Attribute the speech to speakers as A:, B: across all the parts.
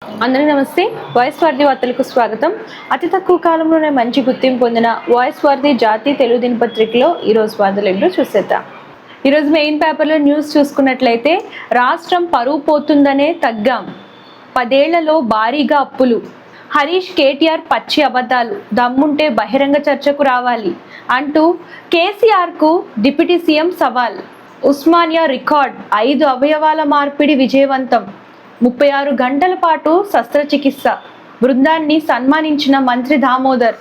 A: అందరికీ నమస్తే. Voice worthy వార్తలకు స్వాగతం. అతి తక్కువ కాలంలోనే మంచి గుర్తింపు పొందిన వాయిస్ వర్ది జాతీయ తెలుగు దినపత్రికలో ఈరోజు వార్తలు చూసేద్దాం. ఈరోజు మెయిన్ పేపర్లో న్యూస్ చూసుకున్నట్లయితే రాష్ట్రం పరువు పోతుందనే తగ్గాం, 10 ఏళ్లలో భారీగా అప్పులు, హరీష్ కేటీఆర్ పచ్చి అబద్ధాలు, దమ్ముంటే బహిరంగ చర్చకు రావాలి అంటూ కేసీఆర్కు డిప్యూటీ సీఎం సవాల్, ఉస్మానియా రికార్డ్ 5 అవయవాల మార్పిడి విజయవంతం, 36 గంటల పాటు శస్త్రచికిత్స, బృందాన్ని సన్మానించిన మంత్రి దామోదర్,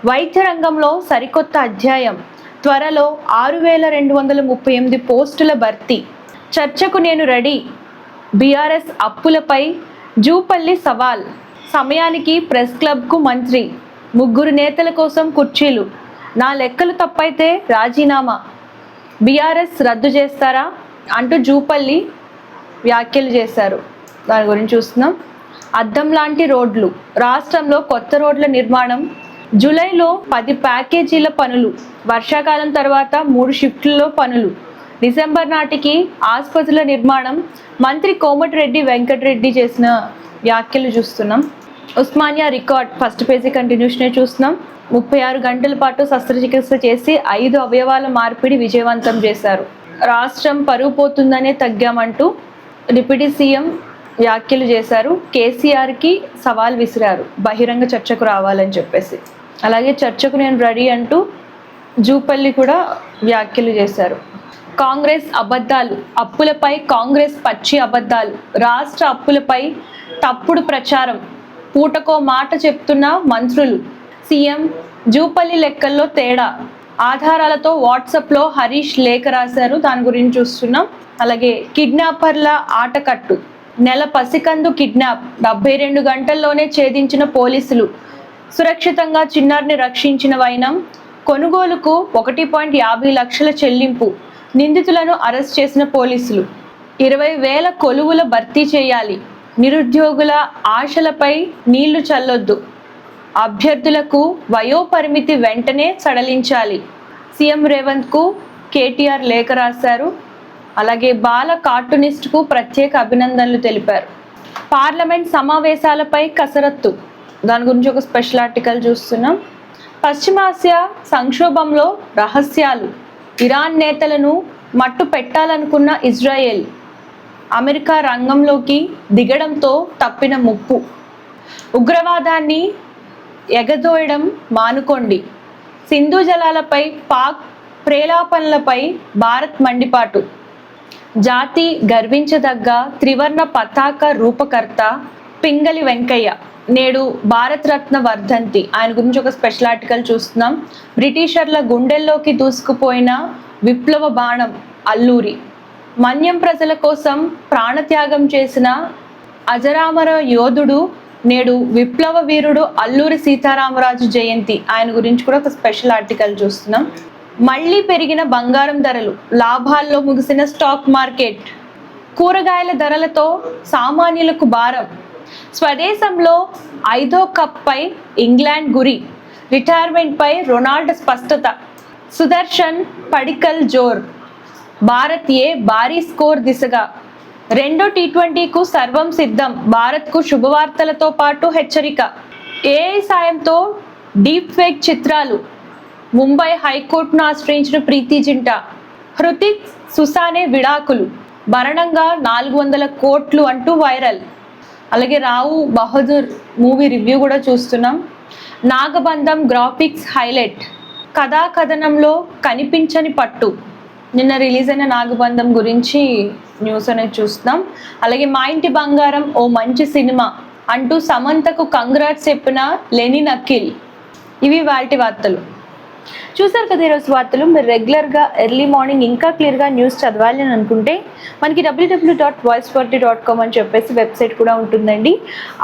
A: వైద్య రంగంలో సరికొత్త అధ్యాయం, త్వరలో 6238 పోస్టుల భర్తీ, చర్చకు నేను రెడీ, బీఆర్ఎస్ అప్పులపై జూపల్లి సవాల్, సమయానికి ప్రెస్ క్లబ్కు మంత్రి, 3 నేతల కోసం కుర్చీలు, నా లెక్కలు తప్పైతే రాజీనామా, బీఆర్ఎస్ రద్దు చేస్తారా అంటూ జూపల్లి వ్యాఖ్యలు చేశారు. దాని గురించి చూస్తున్నాం. అద్దం లాంటి రోడ్లు, రాష్ట్రంలో కొత్త రోడ్ల నిర్మాణం, జూలైలో 10 ప్యాకేజీల పనులు, వర్షాకాలం తర్వాత 3 షిఫ్ట్లలో పనులు, డిసెంబర్ నాటికి ఆసుపత్రుల నిర్మాణం, మంత్రి కోమటిరెడ్డి వెంకటరెడ్డి చేసిన వ్యాఖ్యలు చూస్తున్నాం. ఉస్మానియా రికార్డ్ ఫస్ట్ పేజీ కంటిన్యూషనే చూస్తున్నాం. 36 గంటల పాటు శస్త్రచికిత్స చేసి 5 అవయవాల మార్పిడి విజయవంతం చేశారు. రాష్ట్రం పరువు పోతుందనే తగ్గామంటూ డిప్యూటీ సీఎం వ్యాఖ్యలు చేశారు. కేసీఆర్కి సవాల్ విసిరారు, బహిరంగ చర్చకు రావాలని చెప్పేసి. అలాగే చర్చకు నేను రెడీ అంటూ జూపల్లి కూడా వ్యాఖ్యలు చేశారు. కాంగ్రెస్ అబద్ధాలు, అప్పులపై కాంగ్రెస్ పచ్చి అబద్ధాలు, రాష్ట్ర అప్పులపై తప్పుడు ప్రచారం, పూటకో మాట చెప్తున్న మంత్రులు, సీఎం జూపల్లి లెక్కల్లో తేడా, ఆధారాలతో వాట్సాప్లో హరీష్ లేఖ రాశారు. దాని గురించి చూస్తున్నాం. అలాగే కిడ్నాపర్ల ఆటకట్టు, నెల పసికందు కిడ్నాప్, 72 గంటల్లోనే ఛేదించిన పోలీసులు, సురక్షితంగా చిన్నారిని రక్షించిన వైనం, కొనుగోలుకు 1.50 లక్షల చెల్లింపు, నిందితులను అరెస్ట్ చేసిన పోలీసులు, 20,000 కొలువుల భర్తీ చేయాలి, నిరుద్యోగుల ఆశలపై నీళ్లు చల్లొద్దు, అభ్యర్థులకు వయోపరిమితి వెంటనే సడలించాలి, సీఎం రేవంత్కు కేటీఆర్ లేఖ రాశారు. అలాగే బాల కార్టూనిస్ట్కు ప్రత్యేక అభినందనలు తెలిపారు. పార్లమెంట్ సమావేశాలపై కసరత్తు, దాని గురించి ఒక స్పెషల్ ఆర్టికల్ చూస్తున్నాం. పశ్చిమాసియా సంక్షోభంలో రహస్యాలు, ఇరాన్ నేతలను మట్టు పెట్టాలనుకున్న ఇజ్రాయెల్, అమెరికా రంగంలోకి దిగడంతో తప్పిన ముప్పు, ఉగ్రవాదాన్ని ఎగదోయడం మానుకోండి, సింధు జలాలపై పాక్ ప్రేలాపనలపై భారత్ మండిపాటు, జాతి గర్వించదగ్గ త్రివర్ణ పతాక రూపకర్త పింగళి వెంకయ్య, నేడు భారతరత్న వర్ధంతి. ఆయన గురించి ఒక స్పెషల్ ఆర్టికల్ చూస్తున్నాం. బ్రిటిషర్ల గుండెల్లోకి దూసుకుపోయిన విప్లవ బాణం అల్లూరి, మన్యం ప్రజల కోసం ప్రాణత్యాగం చేసిన అజరామర యోధుడు, నేడు విప్లవ వీరుడు అల్లూరి సీతారామరాజు జయంతి. ఆయన గురించి కూడా ఒక స్పెషల్ ఆర్టికల్ చూస్తున్నాం. మళ్లీ పెరిగిన బంగారం ధరలు, లాభాల్లో ముగిసిన స్టాక్ మార్కెట్, కూరగాయల ధరలతో సామాన్యులకు భారం, స్వదేశంలో 5వ కప్పై ఇంగ్లాండ్ గురి, రిటైర్మెంట్పై రొనాల్డ్ స్పష్టత, సుదర్శన్ పడికల్ జోర్, భారత్ భారీ స్కోర్ దిశగా, 2వ టీ20కు సర్వం సిద్ధం, భారత్కు శుభవార్తలతో పాటు హెచ్చరిక, ఏఐ సాయంతో డీప్ ఫేక్ చిత్రాలు, ముంబై హైకోర్టును ఆశ్రయించిన ప్రీతి జింటా, హృతిక్ సుసానే విడాకులు, భరణంగా 400 కోట్లు అంటూ వైరల్. అలాగే రావు బహదూర్ మూవీ రివ్యూ కూడా చూస్తున్నాం. నాగబంధం గ్రాఫిక్స్ హైలైట్, కథా కథనంలో కనిపించని పట్టు, నిన్న రిలీజ్ అయిన నాగబంధం గురించి న్యూస్ అనేది చూస్తున్నాం. అలాగే మా ఇంటి బంగారం ఓ మంచి సినిమా అంటూ సమంతకు కంగ్రాట్స్ చెప్పిన లెనిన్ అఖిల్. ఇవి వాటి వార్తలు. చూసారు కదా ఈరోజు వార్తలు. మీరు రెగ్యులర్గా ఎర్లీ మార్నింగ్ ఇంకా క్లియర్గా న్యూస్ చదవాలి అని అనుకుంటే మనకి www.voiceforty.com అని చెప్పేసి వెబ్సైట్ కూడా ఉంటుందండి.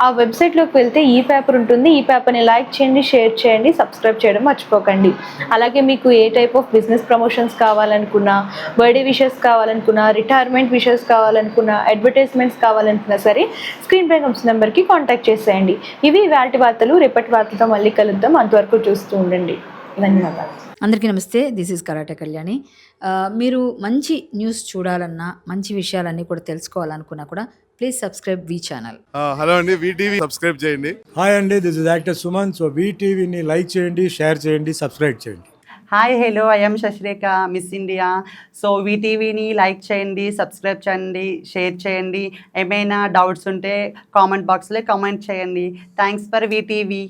A: ఆ వెబ్సైట్లోకి వెళ్తే ఈ పేపర్ ఉంటుంది. ఈ పేపర్ని లైక్ చేయండి, షేర్ చేయండి, సబ్స్క్రైబ్ చేయడం మర్చిపోకండి. అలాగే మీకు ఏ టైప్ ఆఫ్ బిజినెస్ ప్రమోషన్స్ కావాలనుకున్నా, బర్త్డే విషెస్ కావాలనుకున్నా, రిటైర్మెంట్ విషెస్ కావాలనుకున్నా, అడ్వర్టైజ్మెంట్స్ కావాలనుకున్నా సరే స్క్రీన్ పై కమ్స్ నెంబర్కి కాంటాక్ట్ చేసేయండి. ఇవి వాటి వార్తలు. రేపటి వార్తలతో మళ్ళీ కలుద్దాం. అంతవరకు చూస్తూ ఉండండి. ధన్యవాదాలు.
B: అందరికీ నమస్తే. This is karate Kalyani. మీరు మంచి న్యూస్ చూడాలన్నా, మంచి విషయాలన్నీ కూడా తెలుసుకోవాలనుకున్నా కూడా ప్లీజ్ సబ్స్క్రైబ్ వి ఛానల్.
C: హలో అండి, వీటీవీ సబ్స్క్రైబ్ చేయండి.
D: హాయ్ అండి, this is actor Suman. So వీటీవీని లైక్ చేయండి, షేర్ చేయండి, సబ్స్క్రైబ్ చేయండి.
E: Hi hello, I'm Sasirekha, Miss India. So వీటీవీని లైక్ చేయండి, సబ్స్క్రైబ్ చేయండి, షేర్ చేయండి. ఏమైనా డౌట్స్ ఉంటే కామెంట్ బాక్స్లో కామెంట్ చేయండి. Thanks for VTV.